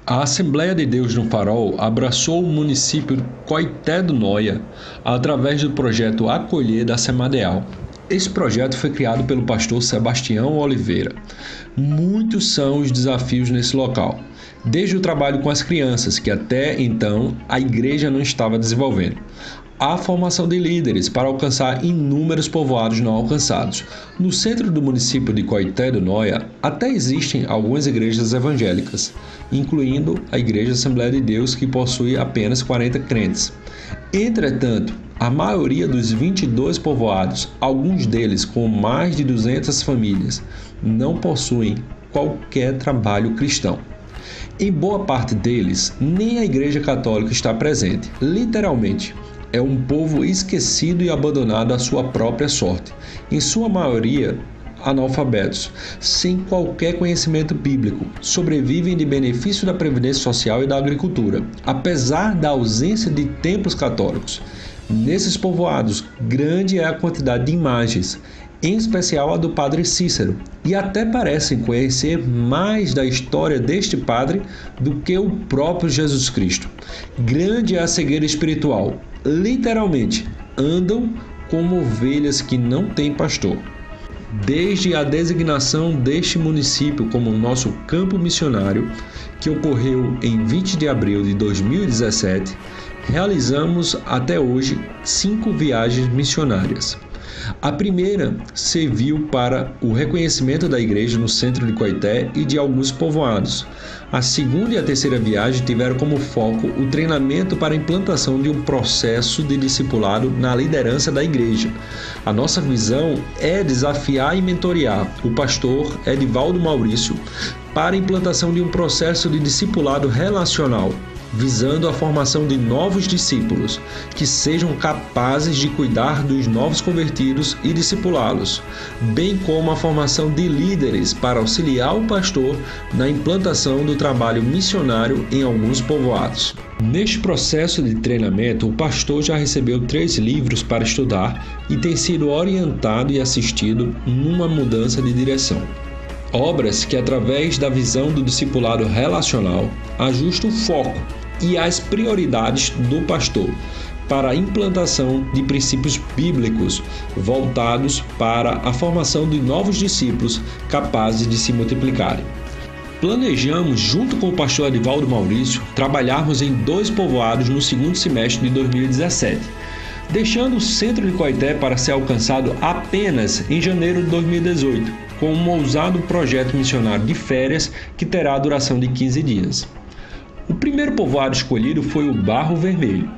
A Assembleia de Deus no Farol abraçou o município Coité do Noia através do projeto Acolher da Semadeal. Esse projeto foi criado pelo pastor Sebastião Oliveira. Muitos são os desafios nesse local, desde o trabalho com as crianças, que até então a igreja não estava desenvolvendo, a formação de líderes para alcançar inúmeros povoados não alcançados. No centro do município de Coité do Noia, até existem algumas igrejas evangélicas, incluindo a Igreja Assembleia de Deus, que possui apenas 40 crentes. Entretanto, a maioria dos 22 povoados, alguns deles com mais de 200 famílias, não possuem qualquer trabalho cristão. Em boa parte deles, nem a Igreja Católica está presente. Literalmente, é um povo esquecido e abandonado à sua própria sorte, em sua maioria analfabetos, sem qualquer conhecimento bíblico, sobrevivem de benefício da Previdência Social e da agricultura, apesar da ausência de templos católicos. Nesses povoados, grande é a quantidade de imagens, em especial a do padre Cícero, e até parecem conhecer mais da história deste padre do que o próprio Jesus Cristo. Grande é a cegueira espiritual, literalmente, andam como ovelhas que não têm pastor. Desde a designação deste município como nosso campo missionário, que ocorreu em 20 de abril de 2017, realizamos até hoje 5 viagens missionárias. A primeira serviu para o reconhecimento da igreja no centro de Coité e de alguns povoados. A segunda e a terceira viagem tiveram como foco o treinamento para a implantação de um processo de discipulado na liderança da igreja. A nossa visão é desafiar e mentorear o pastor Edivaldo Maurício para a implantação de um processo de discipulado relacional, visando a formação de novos discípulos, que sejam capazes de cuidar dos novos convertidos e discipulá-los, bem como a formação de líderes para auxiliar o pastor na implantação do trabalho missionário em alguns povoados. Neste processo de treinamento, o pastor já recebeu 3 livros para estudar e tem sido orientado e assistido numa mudança de direção. Obras que, através da visão do discipulado relacional, ajustam o foco e as prioridades do pastor para a implantação de princípios bíblicos voltados para a formação de novos discípulos capazes de se multiplicarem. Planejamos, junto com o pastor Edivaldo Maurício, trabalharmos em 2 povoados no segundo semestre de 2017, deixando o centro de Coité para ser alcançado apenas em janeiro de 2018, com um ousado projeto missionário de férias que terá a duração de 15 dias. O primeiro povoado escolhido foi o Barro Vermelho,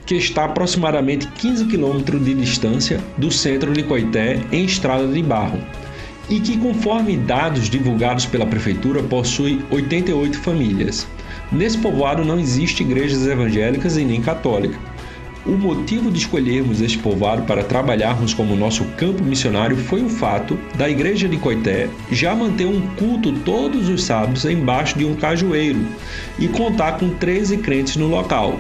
que está a aproximadamente 15 km de distância do centro de Coité em estrada de barro, e que, conforme dados divulgados pela prefeitura, possui 88 famílias. Nesse povoado não existe igrejas evangélicas e nem católica. O motivo de escolhermos este povoado para trabalharmos como nosso campo missionário foi o fato da igreja de Coité já manter um culto todos os sábados embaixo de um cajueiro e contar com 13 crentes no local.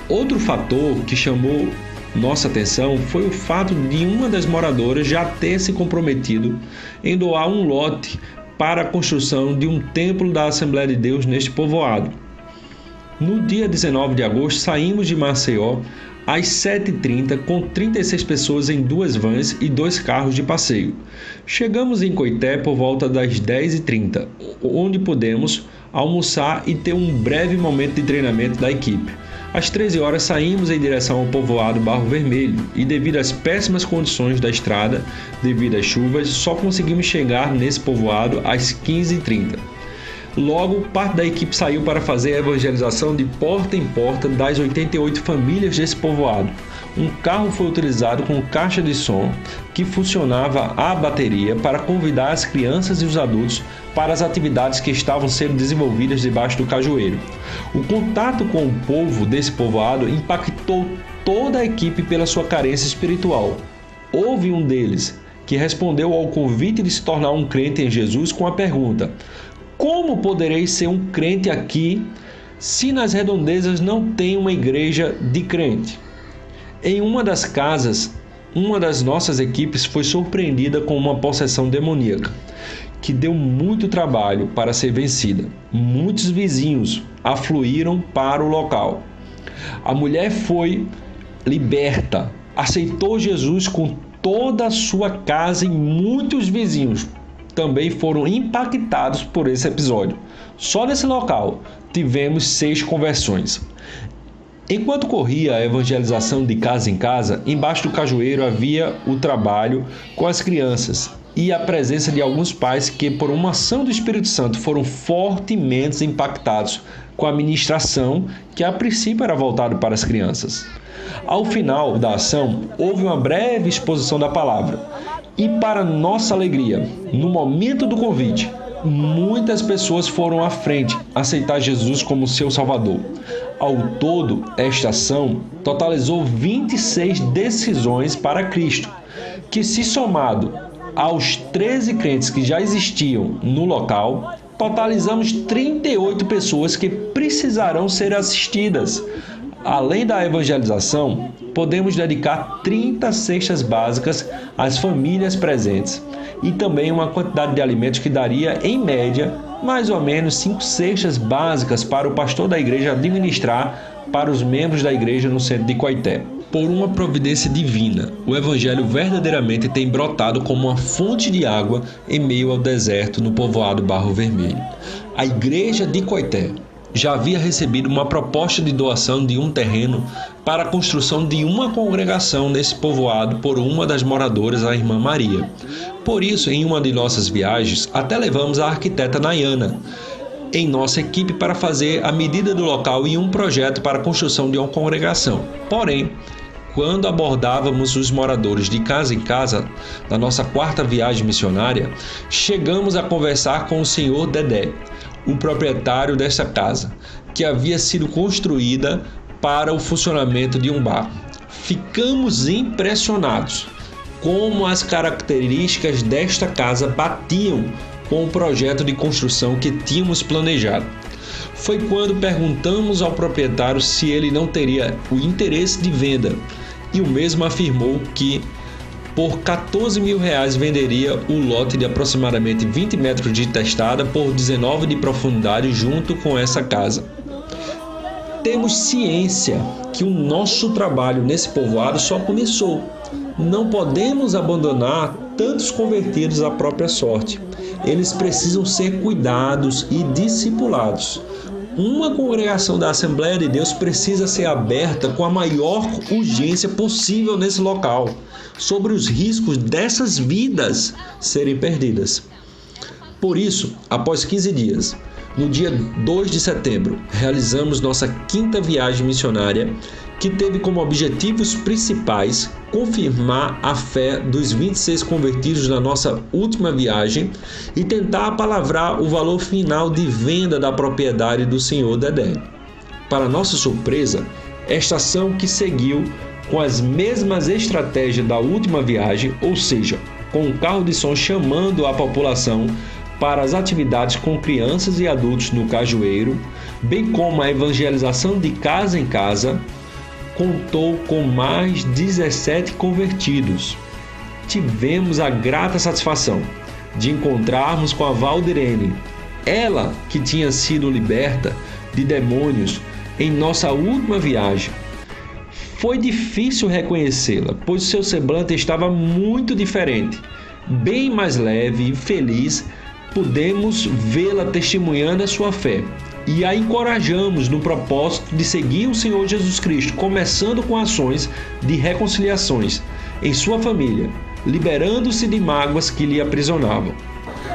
Outro fator que chamou nossa atenção foi o fato de uma das moradoras já ter se comprometido em doar um lote para a construção de um templo da Assembleia de Deus neste povoado. No dia 19 de agosto, saímos de Maceió às 7h30 com 36 pessoas em 2 vans e 2 carros de passeio. Chegamos em Coité por volta das 10h30, onde pudemos almoçar e ter um breve momento de treinamento da equipe. Às 13 horas saímos em direção ao povoado Barro Vermelho e, devido às péssimas condições da estrada, devido às chuvas, só conseguimos chegar nesse povoado às 15h30. Logo, parte da equipe saiu para fazer a evangelização de porta em porta das 88 famílias desse povoado. Um carro foi utilizado com caixa de som que funcionava à bateria para convidar as crianças e os adultos para as atividades que estavam sendo desenvolvidas debaixo do cajueiro. O contato com o povo desse povoado impactou toda a equipe pela sua carência espiritual. Houve um deles que respondeu ao convite de se tornar um crente em Jesus com a pergunta: como poderei ser um crente aqui se nas redondezas não tem uma igreja de crente? Em uma das casas, uma das nossas equipes foi surpreendida com uma possessão demoníaca, que deu muito trabalho para ser vencida. Muitos vizinhos afluíram para o local. A mulher foi liberta, aceitou Jesus com toda a sua casa e muitos vizinhos também foram impactados por esse episódio. Só nesse local tivemos 6 conversões. Enquanto corria a evangelização de casa em casa, embaixo do cajueiro havia o trabalho com as crianças e a presença de alguns pais que, por uma ação do Espírito Santo, foram fortemente impactados com a ministração que a princípio era voltada para as crianças. Ao final da ação, houve uma breve exposição da palavra e, para nossa alegria, no momento do convite, muitas pessoas foram à frente aceitar Jesus como seu Salvador. Ao todo, esta ação totalizou 26 decisões para Cristo, que, se somado aos 13 crentes que já existiam no local, totalizamos 38 pessoas que precisarão ser assistidas. Além da evangelização, podemos dedicar 30 cestas básicas às famílias presentes e também uma quantidade de alimentos que daria, em média, mais ou menos 5 cestas básicas para o pastor da igreja administrar para os membros da igreja no centro de Coité. Por uma providência divina, o Evangelho verdadeiramente tem brotado como uma fonte de água em meio ao deserto no povoado Barro Vermelho. A igreja de Coité já havia recebido uma proposta de doação de um terreno para a construção de uma congregação nesse povoado por uma das moradoras, a irmã Maria. Por isso, em uma de nossas viagens, até levamos a arquiteta Nayana em nossa equipe para fazer a medida do local e um projeto para a construção de uma congregação. Porém, quando abordávamos os moradores de casa em casa, na nossa 4ª viagem missionária, chegamos a conversar com o senhor Dedé, o proprietário desta casa, que havia sido construída para o funcionamento de um bar. Ficamos impressionados como as características desta casa batiam com o projeto de construção que tínhamos planejado. Foi quando perguntamos ao proprietário se ele não teria o interesse de venda, e o mesmo afirmou que por R$14 mil venderia o lote de aproximadamente 20 metros de testada por 19 de profundidade junto com essa casa. Temos ciência que o nosso trabalho nesse povoado só começou. Não podemos abandonar tantos convertidos à própria sorte. Eles precisam ser cuidados e discipulados. Uma congregação da Assembleia de Deus precisa ser aberta com a maior urgência possível nesse local, sobre os riscos dessas vidas serem perdidas. Por isso, após 15 dias, no dia 2 de setembro, realizamos nossa 5ª viagem missionária, que teve como objetivos principais confirmar a fé dos 26 convertidos na nossa última viagem e tentar apalavrar o valor final de venda da propriedade do senhor Dedé. Para nossa surpresa, esta ação que seguiu com as mesmas estratégias da última viagem, ou seja, com um carro de som chamando a população para as atividades com crianças e adultos no cajueiro, bem como a evangelização de casa em casa, contou com mais 17 convertidos. Tivemos a grata satisfação de encontrarmos com a Valdirene, ela que tinha sido liberta de demônios em nossa última viagem. Foi difícil reconhecê-la, pois seu semblante estava muito diferente. Bem mais leve e feliz, pudemos vê-la testemunhando a sua fé e a encorajamos no propósito de seguir o Senhor Jesus Cristo, começando com ações de reconciliações em sua família, liberando-se de mágoas que lhe aprisionavam.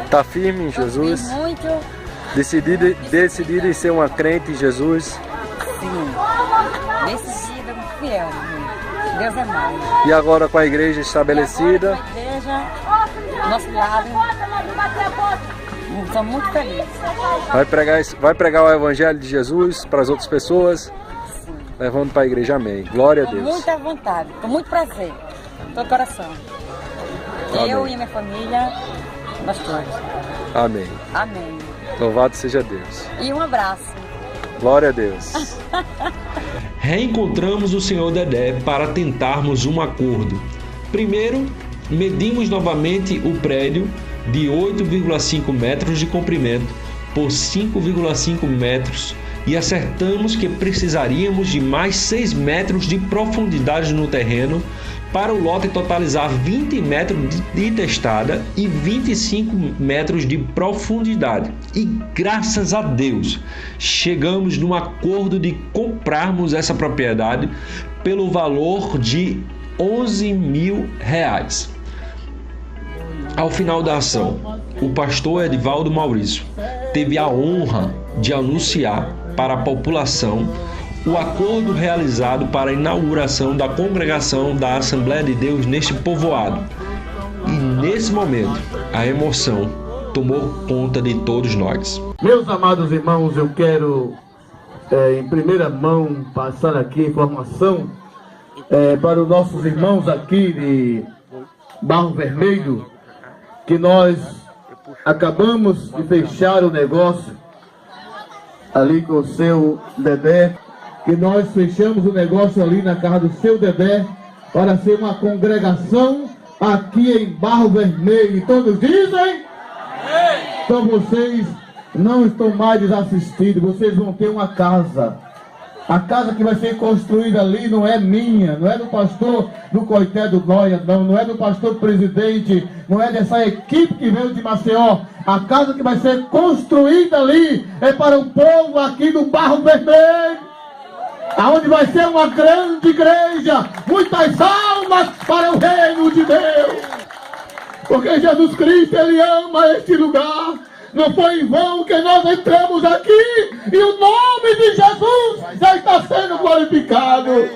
Está firme em Jesus? Muito. Decidido em ser uma crente em Jesus? Sim. Decidida, fiel. Deus é mais. E agora com a igreja estabelecida? A igreja, nosso lado, estamos muito felizes. Vai pregar o Evangelho de Jesus para as outras pessoas? Sim. Levando para a igreja, amém. Glória a Com Deus. muita vontade, com muito prazer, todo coração. Amém. Eu e a minha família, nós todos. Amém. Amém. Louvado seja Deus. E um abraço. Glória a Deus. Reencontramos o senhor Dedé para tentarmos um acordo. Primeiro, medimos novamente o prédio de 8,5 metros de comprimento por 5,5 metros e acertamos que precisaríamos de mais 6 metros de profundidade no terreno para o lote totalizar 20 metros de testada e 25 metros de profundidade. E graças a Deus, chegamos num acordo de comprarmos essa propriedade pelo valor de R$11.000. Ao final da ação, o pastor Edivaldo Maurício teve a honra de anunciar para a população o acordo realizado para a inauguração da congregação da Assembleia de Deus neste povoado. E nesse momento, a emoção tomou conta de todos nós. Meus amados irmãos, eu quero em primeira mão passar aqui informação para os nossos irmãos aqui de Barro Vermelho, que nós acabamos de fechar o negócio ali com o seu Dedé, que nós fechamos o negócio ali na casa do seu Dedé para ser uma congregação aqui em Barro Vermelho. E todos dizem? Então vocês não estão mais desassistidos, vocês vão ter uma casa. A casa que vai ser construída ali não é minha, não é do pastor do Coité do Noia, não é do pastor presidente, não é dessa equipe que veio de Maceió. A casa que vai ser construída ali é para o povo aqui do Barro Vermelho, aonde vai ser uma grande igreja, muitas almas para o reino de Deus. Porque Jesus Cristo, Ele ama este lugar. Não foi em vão que nós entramos aqui e o nome de Jesus já está sendo glorificado.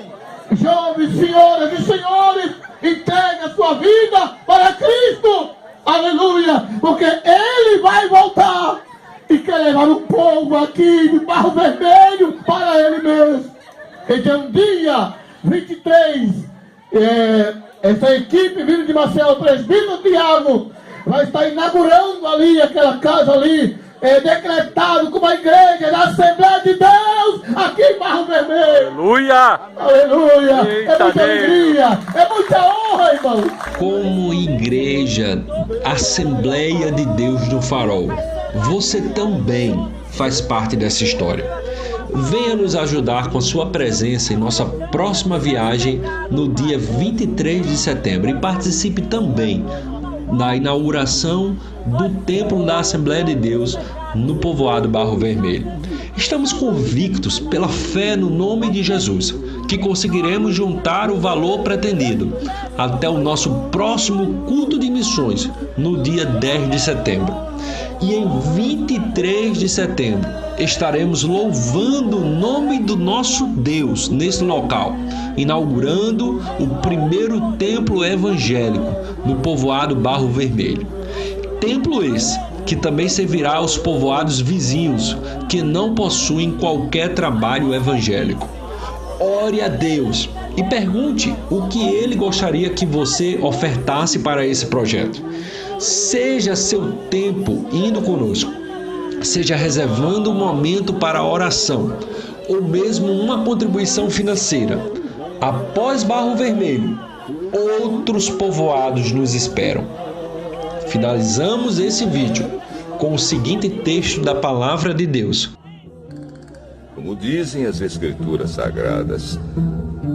Jovens, senhoras e senhores, entregue a sua vida para Cristo. Aleluia! Porque Ele vai voltar e quer levar o povo aqui de Barro Vermelho para Ele mesmo. Então, dia 23, essa equipe vindo de Maceió, o presbítero Tiago, vai estar inaugurando ali aquela casa ali, decretado como a igreja da Assembleia de Deus aqui em Barro Vermelho. Aleluia! Aleluia! Eita, É muita alegria, é muita honra, irmão. Como igreja Assembleia de Deus do Farol, você também faz parte dessa história. Venha nos ajudar com sua presença em nossa próxima viagem no dia 23 de setembro e participe também da inauguração do Templo da Assembleia de Deus no povoado Barro Vermelho. Estamos convictos, pela fé no nome de Jesus, que conseguiremos juntar o valor pretendido até o nosso próximo culto de missões, no dia 10 de setembro. E em 23 de setembro estaremos louvando o nome do nosso Deus nesse local, inaugurando o primeiro templo evangélico no povoado Barro Vermelho. Templo esse que também servirá aos povoados vizinhos que não possuem qualquer trabalho evangélico. Ore a Deus e pergunte o que Ele gostaria que você ofertasse para esse projeto. Seja seu tempo indo conosco, seja reservando um momento para a oração ou mesmo uma contribuição financeira. Após Barro Vermelho, outros povoados nos esperam. Finalizamos esse vídeo com o seguinte texto da Palavra de Deus. Como dizem as Escrituras Sagradas,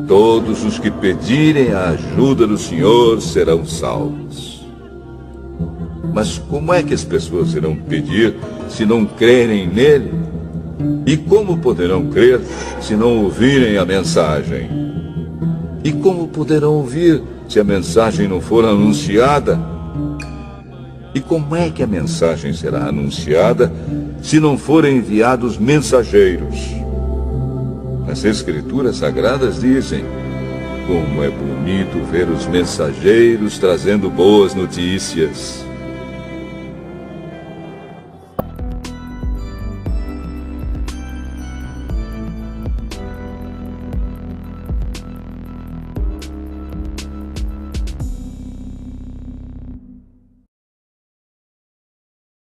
todos os que pedirem a ajuda do Senhor serão salvos. Mas como é que as pessoas irão pedir se não crerem nele? E como poderão crer se não ouvirem a mensagem? E como poderão ouvir se a mensagem não for anunciada? E como é que a mensagem será anunciada se não forem enviados mensageiros? As Escrituras Sagradas dizem: como é bonito ver os mensageiros trazendo boas notícias.